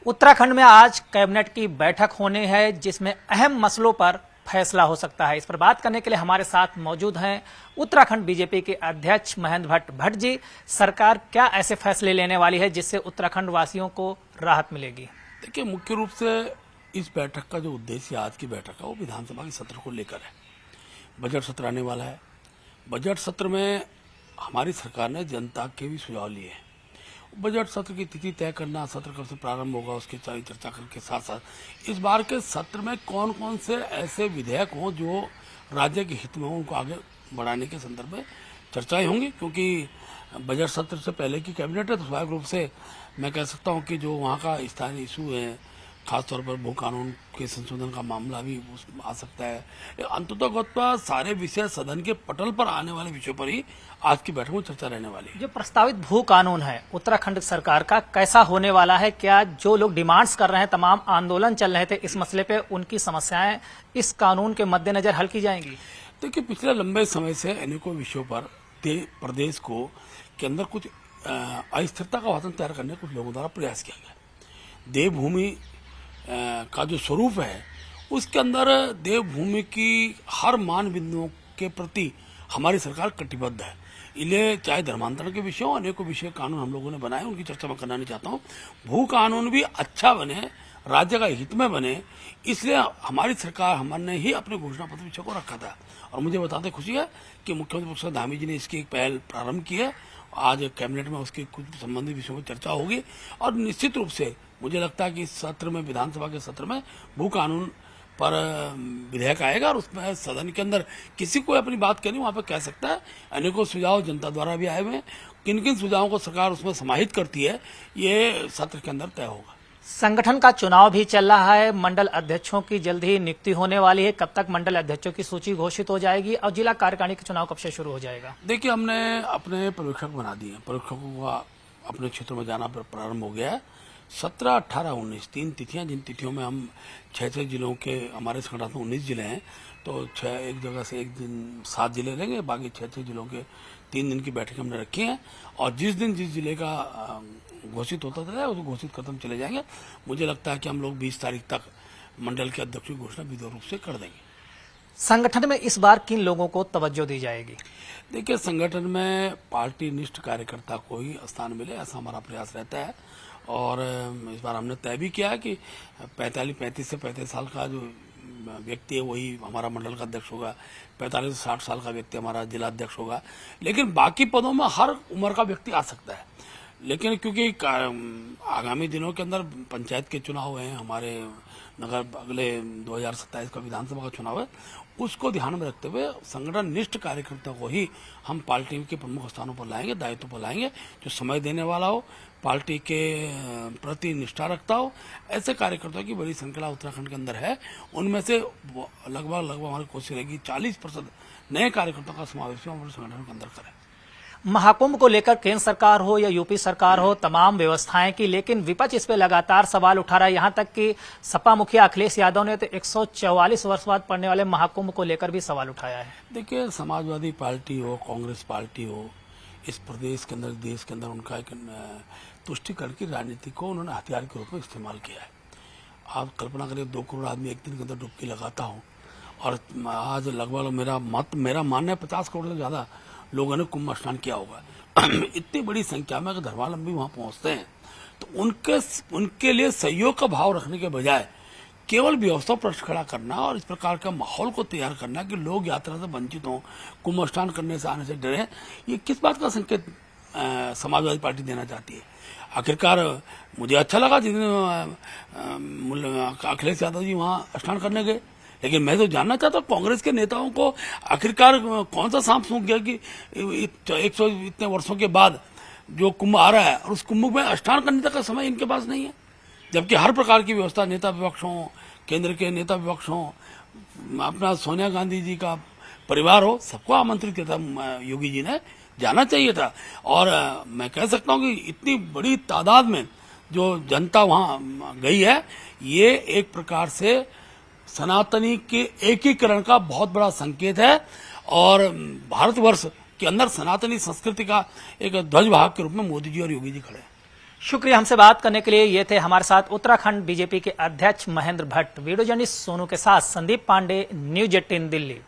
उत्तराखंड में आज कैबिनेट की बैठक होनी है जिसमें अहम मसलों पर फैसला हो सकता है। इस पर बात करने के लिए हमारे साथ मौजूद हैं उत्तराखंड बीजेपी के अध्यक्ष महेंद्र भट्ट जी। सरकार क्या ऐसे फैसले लेने वाली है जिससे उत्तराखंड वासियों को राहत मिलेगी? देखिए, मुख्य रूप से इस बैठक का जो उद्देश्य आज की बैठक है वो विधानसभा के सत्र को लेकर है। बजट सत्र आने वाला है। बजट सत्र में हमारी सरकार ने जनता के भी सुझाव लिए हैं। बजट सत्र की तिथि तय करना, सत्र कब से प्रारंभ होगा उसकी सारी चर्चा करने के साथ साथ इस बार के सत्र में कौन कौन से ऐसे विधेयक हों जो राज्य के हित में हों, उनको आगे बढ़ाने के संदर्भ में चर्चाएं होंगी। क्योंकि बजट सत्र से पहले की कैबिनेट है तो स्वाभाविक रूप से मैं कह सकता हूं कि जो वहां का स्थानीय इशू है, खासतौर पर भू कानून के संशोधन का मामला भी आ सकता है। अंततः सारे विषय सदन के पटल पर आने वाले विषयों पर ही आज की बैठक में चर्चा रहने वाली है। जो प्रस्तावित भू कानून है उत्तराखंड सरकार का, कैसा होने वाला है? क्या जो लोग डिमांड्स कर रहे हैं, तमाम आंदोलन चल रहे थे इस मसले पे, उनकी समस्याएं इस कानून के मद्देनजर हल की जाएंगी? देखिए, पिछले लंबे समय से अनेकों विषयों पर प्रदेश को के अंदर कुछ अस्थिरता का वातावरण तैयार करने कुछ लोगों द्वारा प्रयास किया गया। देवभूमि का जो स्वरूप है उसके अंदर देवभूमि की हर मान बिंदुओं के प्रति हमारी सरकार कटिबद्ध है। इन्हें चाहे धर्मांतरण के विषयों, अनेकों विषय कानून हम लोगों ने बनाए, उनकी चर्चा मैं करना नहीं चाहता हूँ। भू कानून भी अच्छा बने, राज्य का हित में बने, इसलिए हमारी सरकार हमने ही अपने घोषणा पत्र विषय को रखा था। और मुझे बताते खुशी है कि मुख्यमंत्री पुष्कर धामी जी ने इसकी एक पहल प्रारंभ की है। आज कैबिनेट में उसके कुछ संबंधित विषयों में चर्चा होगी और निश्चित रूप से मुझे लगता है कि इस सत्र में, विधानसभा के सत्र में भू कानून पर विधेयक आएगा और उसमें सदन के अंदर किसी को अपनी बात कहनी वहां पर कह सकता है। अनेकों सुझाव जनता द्वारा भी आए हुए हैं। किन किन सुझावों को सरकार उसमें समाहित करती है ये सत्र के अंदर तय होगा। संगठन का चुनाव भी चल रहा है, मंडल अध्यक्षों की जल्द ही नियुक्ति होने वाली है। कब तक मंडल अध्यक्षों की सूची घोषित हो जाएगी और जिला कार्यकारिणी का चुनाव कब से शुरू हो जाएगा? देखिए, हमने अपने पर्यवेक्षक बना दिए। पर्यवेक्षकों का अपने क्षेत्रों में जाना प्रारंभ हो गया है। 17, 18, 19 तीन तिथियां, जिन तिथियों में हम 6 जिलों के, हमारे संगठन में 19 जिले हैं तो 6 एक जगह से एक दिन 7 जिले लेंगे, बाकी 6 जिलों के 3 दिन की बैठक हमने रखी है। और जिस दिन जिस जिले का घोषित होता था उसको घोषित करते हम चले जाएंगे। मुझे लगता है कि हम लोग 20 तारीख तक मंडल के अध्यक्ष की घोषणा विधिवत रूप से कर देंगे। संगठन में इस बार किन लोगों को तवज्जो दी जाएगी? देखिए, संगठन में पार्टी निष्ठ कार्यकर्ता को ही स्थान मिले, ऐसा हमारा प्रयास रहता है। और इस बार हमने तय भी किया है कि 35 से 35 साल का जो व्यक्ति है वही हमारा मंडल का अध्यक्ष होगा, 45 से 60 साल का व्यक्ति हमारा जिला अध्यक्ष होगा। लेकिन बाकी पदों में हर उम्र का व्यक्ति आ सकता है। लेकिन क्योंकि आगामी दिनों के अंदर पंचायत के चुनाव हैं, हमारे नगर अगले 2027 का विधानसभा का चुनाव है, उसको ध्यान में रखते हुए संगठन निष्ठ कार्यकर्ता को ही हम पार्टी के प्रमुख स्थानों पर लाएंगे, दायित्व पर लाएंगे, जो समय देने वाला हो, पार्टी के प्रति निष्ठा रखता हो। ऐसे कार्यकर्ताओं की बड़ी श्रृंखला उत्तराखंड के अंदर है। उनमें से लगभग हमारी कोशिश रहेगी 40% नए कार्यकर्ताओं का समावेश हमारे संगठन के अंदर करें। महाकुंभ को लेकर केंद्र सरकार हो या यूपी सरकार हो, तमाम व्यवस्थाएं की, लेकिन विपक्ष इस पे लगातार सवाल उठा रहा है। यहां तक कि सपा मुखिया अखिलेश यादव ने तो 144 वर्ष बाद पड़ने वाले महाकुंभ को लेकर भी सवाल उठाया है। देखिए, समाजवादी पार्टी हो, कांग्रेस पार्टी हो, इस प्रदेश के अंदर, देश के अंदर उनका एक तुष्टिकरण की राजनीति को उन्होंने हथियार के रूप में इस्तेमाल किया है। आप कल्पना करिए, 2 करोड़ आदमी एक दिन के अंदर डुबकी लगाता हो और आज लगभग मेरा मानना है 50 करोड़ से ज्यादा लोगों ने कुंभ स्नान किया होगा। इतनी बड़ी संख्या में अगर धर्मावलंबी वहां पहुंचते हैं तो उनके लिए सहयोग का भाव रखने के बजाय केवल व्यवस्था पर खड़ा करना और इस प्रकार का माहौल को तैयार करना कि लोग यात्रा से वंचित हों, कुंभ स्नान करने से, आने से डरे, ये किस बात का संकेत समाजवादी पार्टी देना चाहती है? आखिरकार मुझे अच्छा लगा जिस दिन अखिलेश यादव जी वहां स्नान करने गए, लेकिन मैं तो जानना चाहता हूँ कांग्रेस के नेताओं को आखिरकार कौन सा सांप सूंघ गया कि 100 इतने वर्षों के बाद जो कुंभ आ रहा है और उस कुंभ में स्नान करने तक का समय इनके पास नहीं है, जबकि हर प्रकार की व्यवस्था, नेता विपक्ष हो, केंद्र के नेता विपक्ष हो, अपना सोनिया गांधी जी का परिवार हो, सबको आमंत्रित किया था योगी जी ने, जाना चाहिए था। और मैं कह सकता हूँ कि इतनी बड़ी तादाद में जो जनता वहां गई है, ये एक प्रकार से सनातनी के एकीकरण का बहुत बड़ा संकेत है और भारतवर्ष के अंदर सनातनी संस्कृति का एक ध्वजवाहक के रूप में मोदी जी और योगी जी खड़े हैं। शुक्रिया हमसे बात करने के लिए। ये थे हमारे साथ उत्तराखंड बीजेपी के अध्यक्ष महेंद्र भट्ट। वीडियो जर्नलिस्ट सोनू के साथ संदीप पांडे, न्यूज 18 दिल्ली।